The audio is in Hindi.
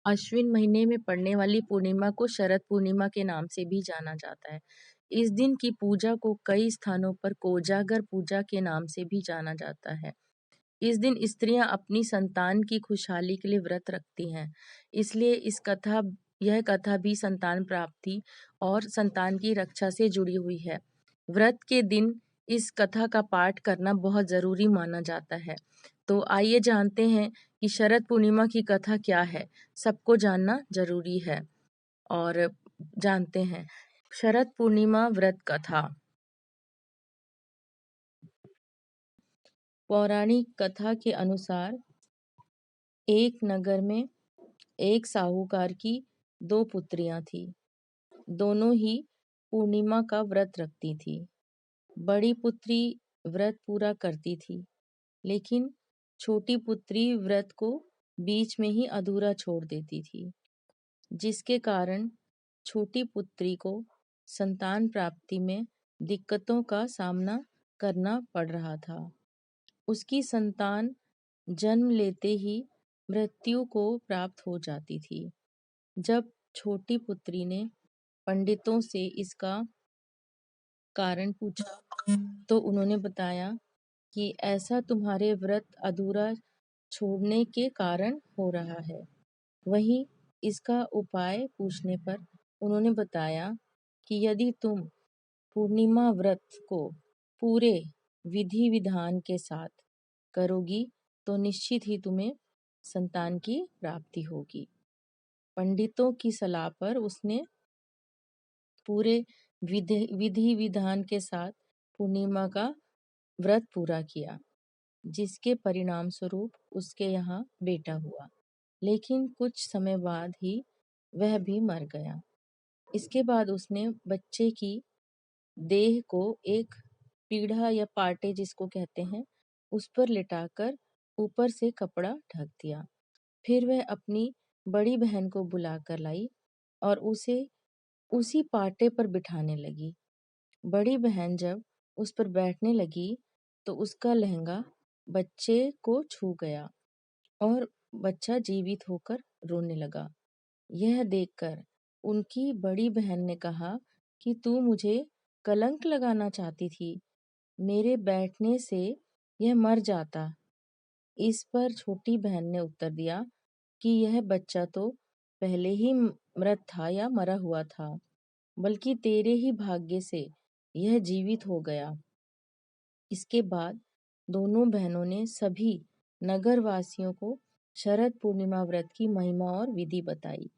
अश्विन महीने में पड़ने वाली पूर्णिमा को शरद पूर्णिमा के नाम से भी जाना जाता है। इस दिन की पूजा को कई स्थानों पर कोजागर पूजा के नाम से भी जाना जाता है। इस दिन स्त्रियां अपनी संतान की खुशहाली के लिए व्रत रखती हैं। इसलिए यह कथा भी संतान प्राप्ति और संतान की रक्षा से जुड़ी हुई है। व्रत के दिन इस कथा का पाठ करना बहुत जरूरी माना जाता है। तो आइए जानते हैं कि शरद पूर्णिमा की कथा क्या है। सबको जानना जरूरी है और जानते हैं शरद पूर्णिमा व्रत कथा। पौराणिक कथा के अनुसार एक नगर में एक साहूकार की दो पुत्रियां थी। दोनों ही पूर्णिमा का व्रत रखती थी। बड़ी पुत्री व्रत पूरा करती थी, लेकिन छोटी पुत्री व्रत को बीच में ही अधूरा छोड़ देती थी, जिसके कारण छोटी पुत्री को संतान प्राप्ति में दिक्कतों का सामना करना पड़ रहा था। उसकी संतान जन्म लेते ही मृत्यु को प्राप्त हो जाती थी। जब छोटी पुत्री ने पंडितों से इसका कारण पूछा तो उन्होंने बताया कि ऐसा तुम्हारे व्रत अधूरा छोड़ने के कारण हो रहा है। वहीं इसका उपाय पूछने पर उन्होंने बताया कि यदि तुम पूर्णिमा व्रत को पूरे विधि विधान के साथ करोगी तो निश्चित ही तुम्हें संतान की प्राप्ति होगी। पंडितों की सलाह पर उसने पूरे विधि विधान के साथ पूर्णिमा का व्रत पूरा किया, जिसके परिणाम स्वरूप उसके यहाँ बेटा हुआ। लेकिन कुछ समय बाद ही वह भी मर गया। इसके बाद उसने बच्चे की देह को एक पीढ़ा या पाटे जिसको कहते हैं उस पर लिटाकर ऊपर से कपड़ा ढक दिया। फिर वह अपनी बड़ी बहन को बुलाकर लाई और उसे उसी पाटे पर बिठाने लगी। बड़ी बहन जब उस पर बैठने लगी तो उसका लहंगा बच्चे को छू गया और बच्चा जीवित होकर रोने लगा। यह देखकर उनकी बड़ी बहन ने कहा कि तू मुझे कलंक लगाना चाहती थी, मेरे बैठने से यह मर जाता। इस पर छोटी बहन ने उत्तर दिया कि यह बच्चा तो पहले ही मृत था या मरा हुआ था, बल्कि तेरे ही भाग्य से यह जीवित हो गया। इसके बाद दोनों बहनों ने सभी नगर वासियों को शरद पूर्णिमा व्रत की महिमा और विधि बताई।